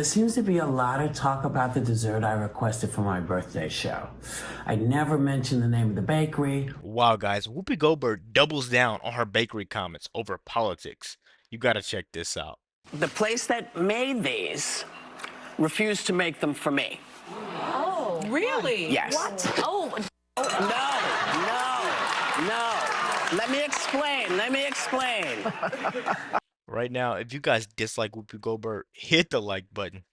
There seems to be a lot of talk about the dessert I requested for my birthday show. I never mentioned the name of the bakery. Wow, guys, Whoopi Goldberg doubles down on her bakery comments over politics. You gotta check this out. The place that made these refused to make them for me. Oh, really? Yes. What? Oh, No. Let me explain. Right now, if you guys dislike Whoopi Goldberg, hit the like button.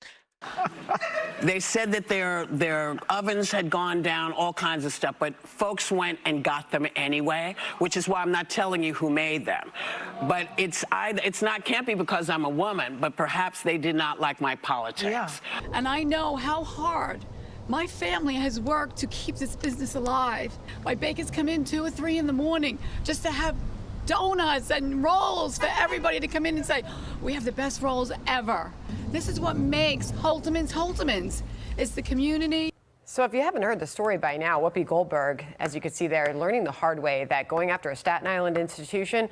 They said that their ovens had gone down, all kinds of stuff, but folks went and got them anyway, which is why I'm not telling you who made them. But can't be because I'm a woman, but perhaps they did not like my politics. yeah. And I know how hard my family has worked to keep this business alive. My bakers come in 2 or 3 in the morning just to have donuts and rolls for everybody to come in and say, we have the best rolls ever. This is what makes Holtemans. It's the community. So if you haven't heard the story by now, Whoopi Goldberg, as you can see there, learning the hard way that going after a Staten Island institution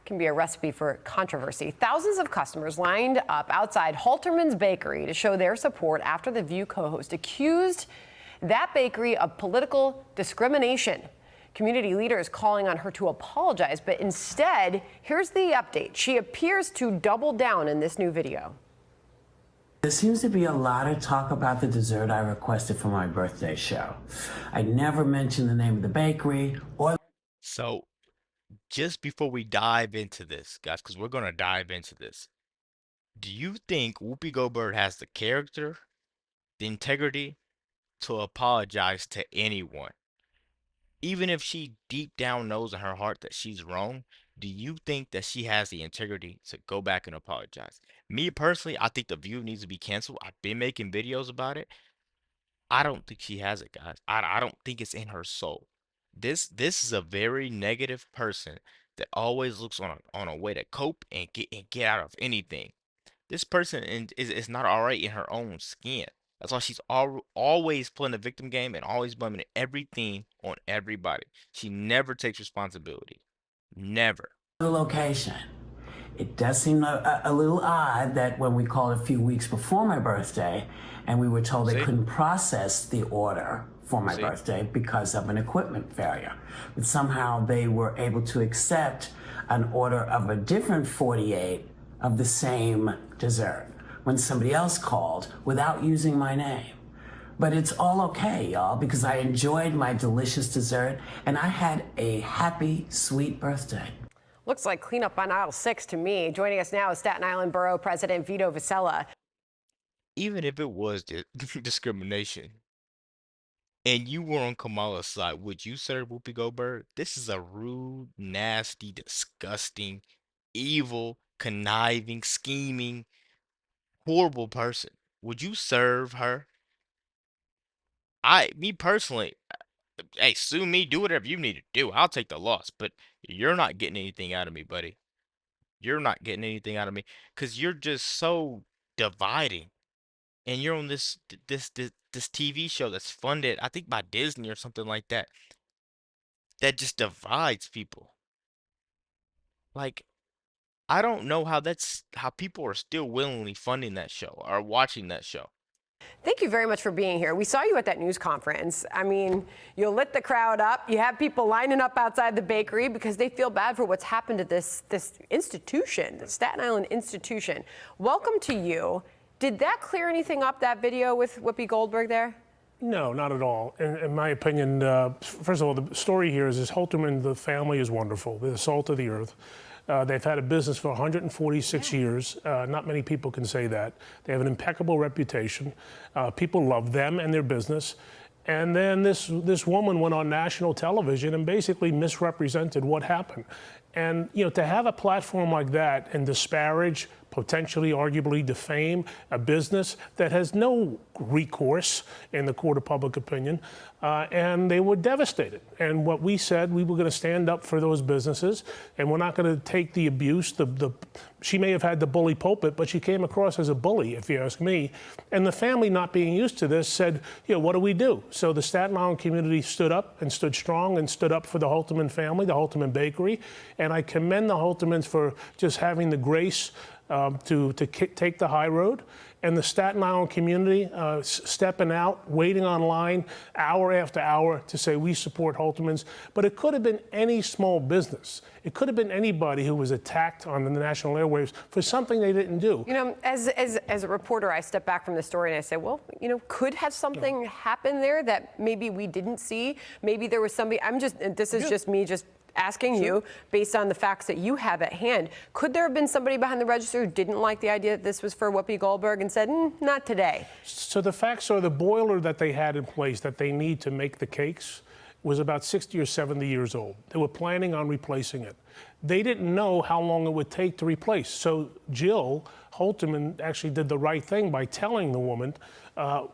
can be a recipe for controversy. Thousands of customers lined up outside Halterman's Bakery to show their support after the View co-host accused that bakery of political discrimination. Community leaders calling on her to apologize, but instead, here's the update. She appears to double down in this new video. There seems to be a lot of talk about the dessert I requested for my birthday show. I never mentioned the name of the bakery or... So, just before we dive into this, guys, because we're gonna dive into this, do you think Whoopi Goldberg has the character, the integrity to apologize to anyone? Even if she deep down knows in her heart that she's wrong, do you think that she has the integrity to go back and apologize? Me personally, I think The View needs to be canceled. I've been making videos about it. I don't think she has it, guys. I don't think it's in her soul. This is a very negative person that always looks on a way to cope and get out of anything. This person is not all right in her own skin. That's why she's always playing the victim game and always blaming everything on everybody. She never takes responsibility. Never. the location. It does seem a little odd that when we called a few weeks before my birthday and we were told they couldn't process the order for my birthday because of an equipment failure. But somehow they were able to accept an order of a different 48 of the same dessert when somebody else called without using my name. But it's all okay, y'all, because I enjoyed my delicious dessert and I had a happy, sweet birthday. Looks like cleanup on aisle 6 to me. Joining us now is Staten Island Borough President Vito Vasella. Even if it was discrimination and you were on Kamala's side, would you serve Whoopi Goldberg? This is a rude, nasty, disgusting, evil, conniving, scheming, horrible person. Would you serve her? Me personally, hey, sue me, do whatever you need to do. I'll take the loss, but you're not getting anything out of me, buddy. You're not getting anything out of me because you're just so dividing. And you're on this TV show that's funded, I think, by Disney or something like that, that just divides people. Like, I don't know how people are still willingly funding that show or watching that show. Thank you very much for being here. We saw you at that news conference. I mean, you lit the crowd up. You have people lining up outside the bakery because they feel bad for what's happened to this institution, the Staten Island institution. Welcome to you. Did that clear anything up, that video with Whoopi Goldberg there? No, not at all. In my opinion, first of all, the story here is Halterman, the family is wonderful. They're the salt of the earth. They've had a business for 146 years. Not many people can say that. They have an impeccable reputation. People love them and their business. And then this woman went on national television and basically misrepresented what happened. And, you know, to have a platform like that and disparage, potentially, arguably defame a business that has no recourse in the court of public opinion, and they were devastated. And what we said, we were going to stand up for those businesses, and we're not going to take the abuse. She may have had the bully pulpit, but she came across as a bully, if you ask me. And the family, not being used to this, said, you know, what do we do? So the Staten Island community stood up and stood strong and stood up for the Halterman family, the Halterman Bakery. And I commend the Haltermans for just having the grace to take the high road and the Staten Island community stepping out, waiting online hour after hour to say we support Holterman's. But it could have been any small business. It could have been anybody who was attacked on the national airwaves for something they didn't do. You know, as a reporter, I step back from the story and I say, well, you know, could have something happened there that maybe we didn't see? Maybe there was somebody, this is just me just asking you, based on the facts that you have at hand, could there have been somebody behind the register who didn't like the idea that this was for Whoopi Goldberg and said, not today? So the facts are the boiler that they had in place that they need to make the cakes was about 60 or 70 years old. They were planning on replacing it. They didn't know how long it would take to replace. So Jill Holterman actually did the right thing by telling the woman,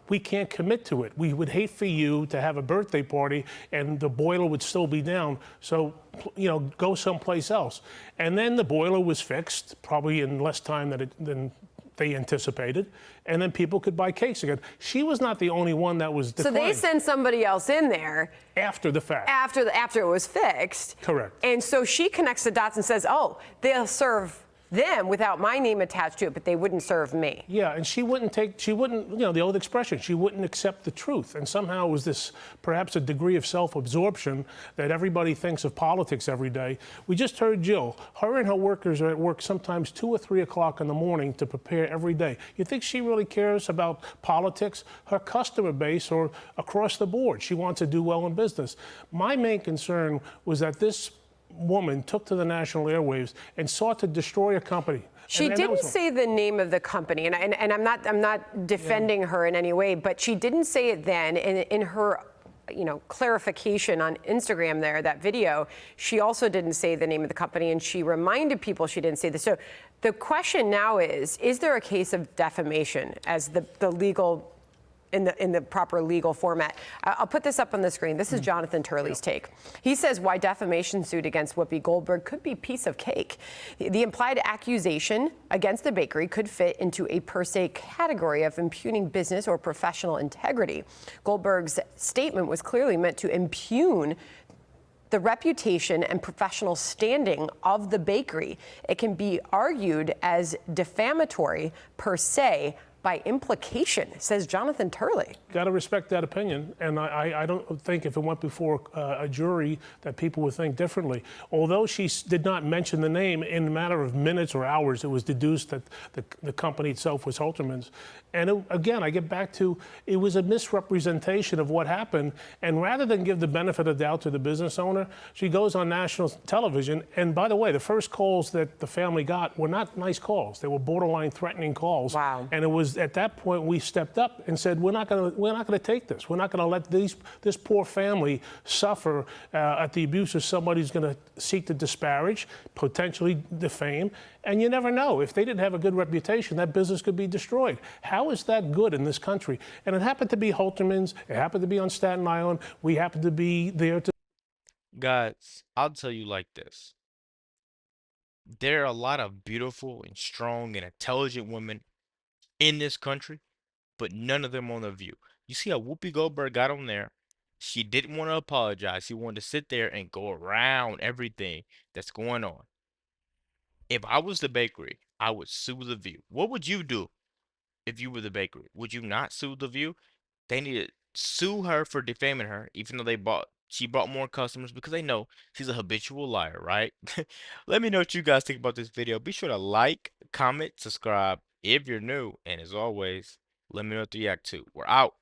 we can't commit to it. We would hate for you to have a birthday party and the boiler would still be down. So, you know, go someplace else. And then the boiler was fixed, probably in less time than they anticipated, and then people could buy cakes again. She was not the only one that was declined. So they sent somebody else in there after the fact. After it was fixed. Correct. And so she connects the dots and says, oh, they'll serve them without my name attached to it, but they wouldn't serve me. Yeah, and she wouldn't, you know, the old expression, she wouldn't accept the truth. And somehow it was this, perhaps a degree of self-absorption that everybody thinks of politics every day. We just heard Jill. Her and her workers are at work sometimes 2 or 3 o'clock in the morning to prepare every day. You think she really cares about politics? Her customer base or across the board, she wants to do well in business. My main concern was that this woman took to the national airwaves and sought to destroy a company. She didn't say the name of the company, and I'm not defending her in any way, but she didn't say it then. In her, you know, clarification on Instagram there, that video, she also didn't say the name of the company, and she reminded people she didn't say this. So the question now is there a case of defamation as the legal in the proper legal format? I'll put this up on the screen. This is Jonathan Turley's take. He says why defamation suit against Whoopi Goldberg could be piece of cake. The implied accusation against the bakery could fit into a per se category of impugning business or professional integrity. Goldberg's statement was clearly meant to impugn the reputation and professional standing of the bakery. It can be argued as defamatory per se by implication, says Jonathan Turley. Got to respect that opinion, and I don't think if it went before a jury that people would think differently. Although she did not mention the name, in a matter of minutes or hours, it was deduced that the company itself was Holterman's. And again, I get back to, it was a misrepresentation of what happened, and rather than give the benefit of doubt to the business owner, she goes on national television, and by the way, the first calls that the family got were not nice calls. They were borderline threatening calls. Wow. And it was at that point we stepped up and said, we're not going to take this. We're not going to let this poor family suffer at the abuse of somebody who's going to seek to disparage, potentially defame. And you never know. If they didn't have a good reputation, that business could be destroyed. How is that good in this country? And it happened to be Holterman's. It happened to be on Staten Island. We happened to be there to... Guys, I'll tell you like this. There are a lot of beautiful and strong and intelligent women in this country, but none of them on The View. You see how Whoopi Goldberg got on there? She didn't want to apologize. She wanted to sit there and go around everything that's going on. If I was the bakery, I would sue The View. What would you do if you were the bakery? Would you not sue The View? They need to sue her for defaming her, even though she brought more customers, because they know she's a habitual liar, right? Let me know what you guys think about this video. Be sure to like, comment, subscribe if you're new, and as always, let me know what you react to. We're out.